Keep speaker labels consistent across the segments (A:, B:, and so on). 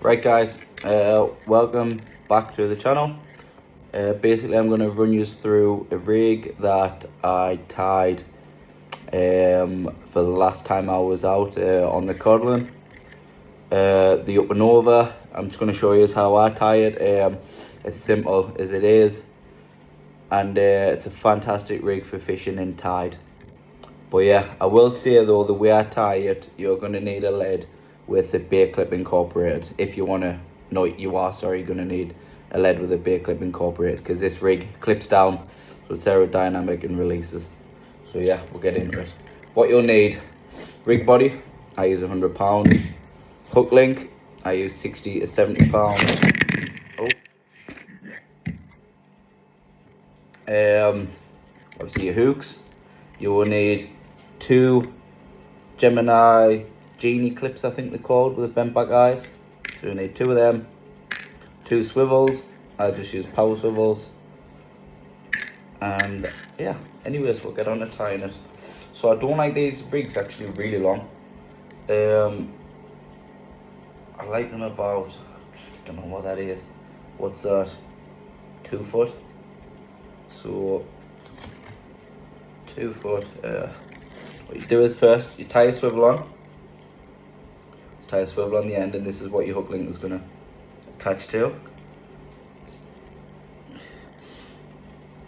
A: Right guys, welcome back to the channel. Basically I'm going to run you through a rig that I tied for the last time I was out on the Codlin. The Up and Over. I'm just going to show you how I tie it. As simple as it is, and it's a fantastic rig for fishing in tide. But yeah, I will say though, the way I tie it, you're going to need a lead with the bait clip incorporated. If you want to, no, you are going to need a lead with a bait clip incorporated, because this rig clips down, so it's aerodynamic and releases. So yeah, we'll get into it. What you'll need: rig body, I use 100 pounds. Hook link, I use 60 to 70 pounds. Obviously your hooks. You will need 2 Gemini Genie clips, I think they're called, with the bent back eyes. So you need 2 of them. 2 swivels. I just use power swivels. And yeah, anyways, we'll get on to tying it. So I don't like these rigs actually really long. I like them about, I don't know what that is. What's that? 2 foot. So 2 foot. What you do is first you tie a swivel on. Tie a swivel on the end, and this is what your hook link is going to attach to.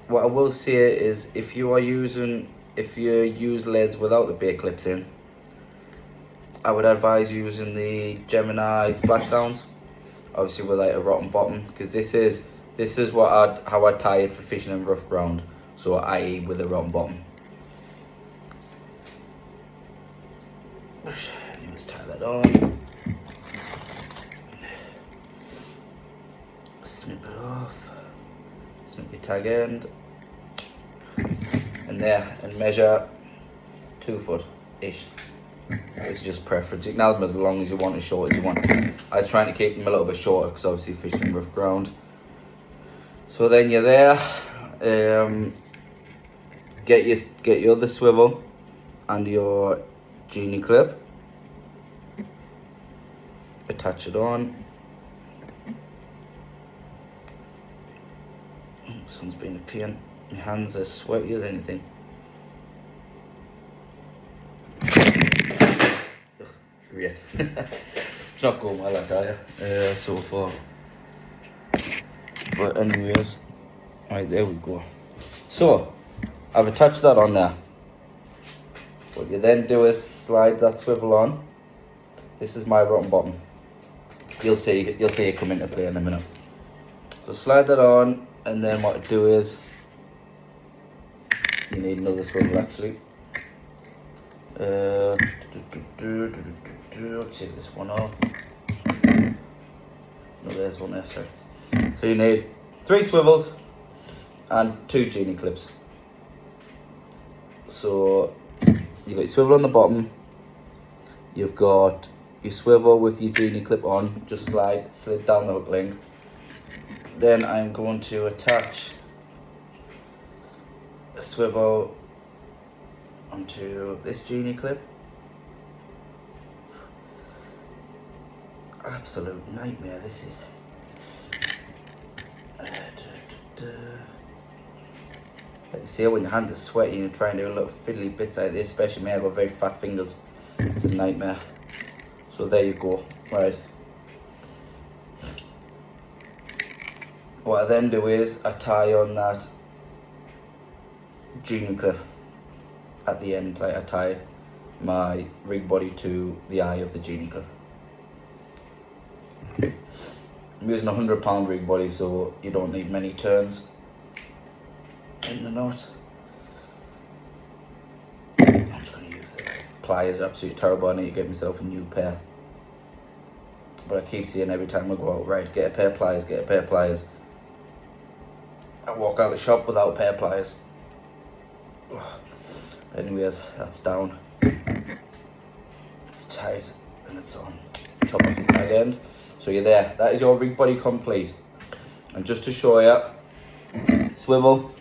A: What I will say is, if you use leads without the bait clips in, I would advise using the Gemini splashdowns, obviously with like a rotten bottom, because this is how I tie it for fishing in rough ground. So i.e. with a rotten bottom. Let's tie that on. Snip it off. Snip your tag end. And there, and measure 2 foot-ish. It's just preference. You can have them as long as you want, as short as you want. I'm trying to keep them a little bit shorter because obviously fishing in rough ground. So then you're there. Get your other swivel and your Genie clip. Attach it on. This one's been a pain. My hands are sweaty as anything. Ugh, great. It's not going well, I tell you, so far. But anyways, right, there we go. So I've attached that on there. What you then do is slide that swivel on. This is my rotten bottom. You'll see it come into play in a minute. So slide that on, and then what you do is you need another swivel actually. Take this one off. No, there's one there, sorry. So you need 3 swivels and 2 Genie clips. So you've got your swivel on the bottom, you've got your swivel with your Genie clip on, just slid down the hook link. Then I'm going to attach a swivel onto this Genie clip. Absolute nightmare this is. Like you see, when your hands are sweaty and trying to do little fiddly bits like this, especially me, I've got very fat fingers. It's a nightmare. So there you go. Right. What I then do is I tie on that Genie clip at the end. Like I tie my rig body to the eye of the Genie clip. I'm using a 100 pound rig body, so you don't need many turns in the knot. I'm just going to use the pliers. Absolutely terrible. I need to get myself a new pair. But I keep seeing every time I go out, right, get a pair of pliers, get a pair of pliers. I walk out the shop without a pair of pliers. But anyways, that's down. It's tight and it's on. Chop off the tag end. So you're there. That is your rig body complete. And just to show you, swivel,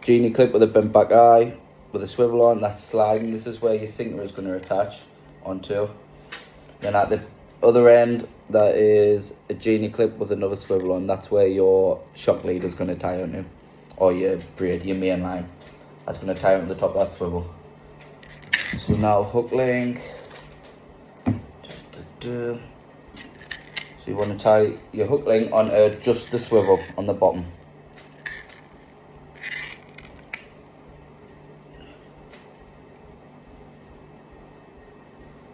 A: Genie clip with a bent back eye, with a swivel on, that's sliding. This is where your sinker is going to attach onto. Then at the other end, that is a genie clip with another swivel on. That's where your shock leader is going to tie onto, or your braid, your main line. That's going to tie onto the top of that swivel. So now hook link. So you want to tie your hook link onto just the swivel on the bottom.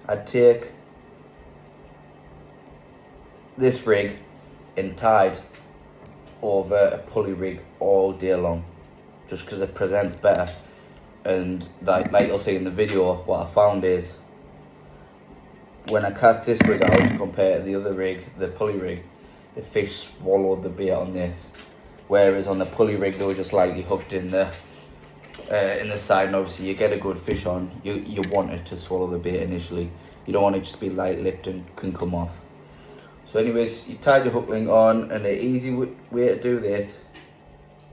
A: I'd take this rig and tied over a pulley rig all day long, just because it presents better. And like you'll see in the video, what I found is when I cast this rig out compared to the other rig, the pulley rig, the fish swallowed the bait on this, whereas on the pulley rig they were just lightly hooked in the side, and obviously you get a good fish on, you want it to swallow the bait initially. You don't want it just to be light lipped and can come off. So anyways, you tie your hook link on, and the easy way to do this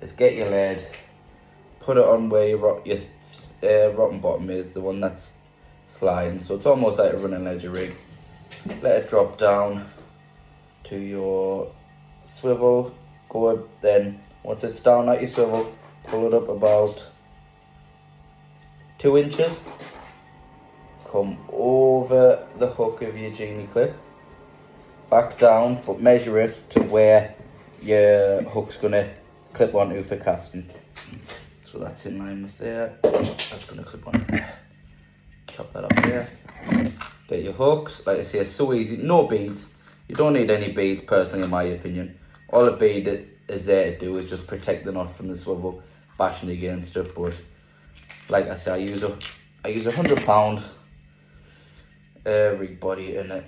A: is get your lead, put it on where your rotten bottom is, the one that's sliding, so it's almost like a running ledger rig. Let it drop down to your swivel, then once it's down at your swivel, pull it up about 2 inches, come over the hook of your genie clip, back down, but measure it to where your hook's gonna clip onto for casting. So that's in line with there, that's gonna clip on. Chop that up there. Get your hooks, like I say, it's so easy, no beads. You don't need any beads personally, in my opinion. All a bead is there to do is just protect the knot from the swivel bashing against it. But like I say, I use a £100 rig body, and it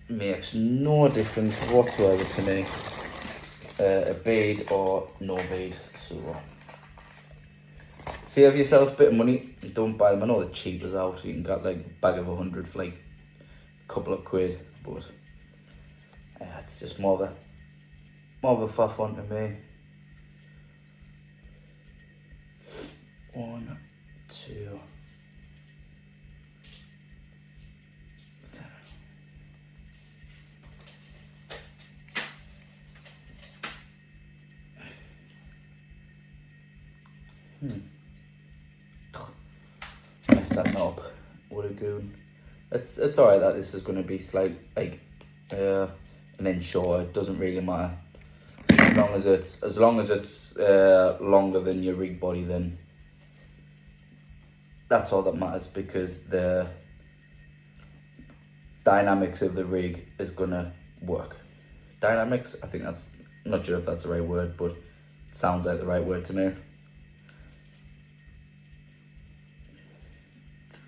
A: makes no difference whatsoever to me, a bead or no bead. So save yourself a bit of money and don't buy them. I know they're cheap as out. You can get like a bag of 100 for like a couple of quid, but it's just more of a faff one to me. 1, 2. Mess that up. What a goon. It's alright that this is going to be slight, like an inch short. It doesn't really matter as long as it's longer than your rig body. Then that's all that matters, because the dynamics of the rig is gonna work. Dynamics, I think that's, I'm not sure if that's the right word, but it sounds like the right word to me.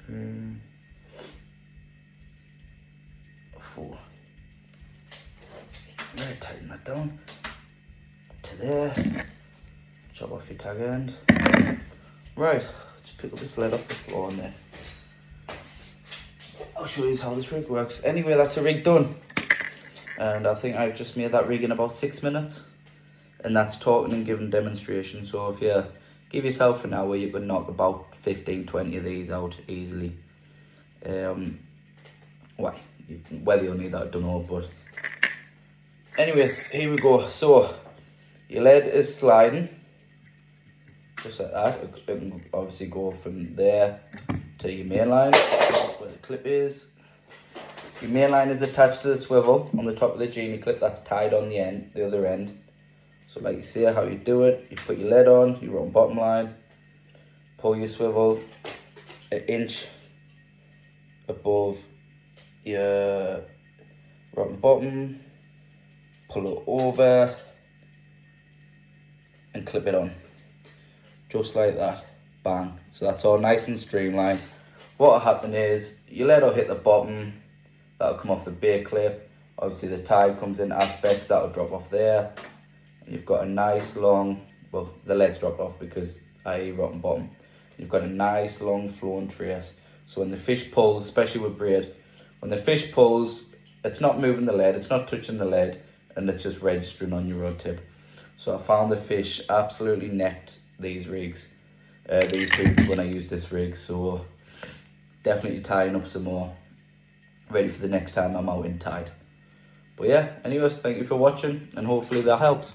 A: 3, 4. Right, tighten that down to there. Chop off your tag end. Right, just pick up this lead off the floor and then I'll show you how this rig works. Anyway, that's a rig done. And I think I've just made that rig in about 6 minutes. And that's talking and giving demonstration. So if you give yourself an hour, you can knock about 15, 20 of these out easily. Whether you'll need that, I don't know, but anyways, here we go. So your lead is sliding just like that. It can obviously go from there to your main line where the clip is. Your main line is attached to the swivel on the top of the genie clip that's tied on the other end. So like you see how you do it, you put your lead on, your round bottom line, pull your swivel 1 inch above your rotten bottom, pull it over and clip it on, just like that, bang. So that's all nice and streamlined. What will happen is your lead will hit the bottom, that'll come off the bait clip, obviously the tide comes in aspects, that'll drop off there, and you've got a nice long, well, the lead's dropped off because I rotten bottom. You've got a nice long flowing trace. So when the fish pulls, especially with braid, when the fish pulls, it's not moving the lead, it's not touching the lead, and it's just registering on your rod tip. So I found the fish absolutely necked these rigs. these hoops when I use this rig, so definitely tying up some more, ready for the next time I'm out in tide. But yeah, anyways, thank you for watching, and hopefully that helps.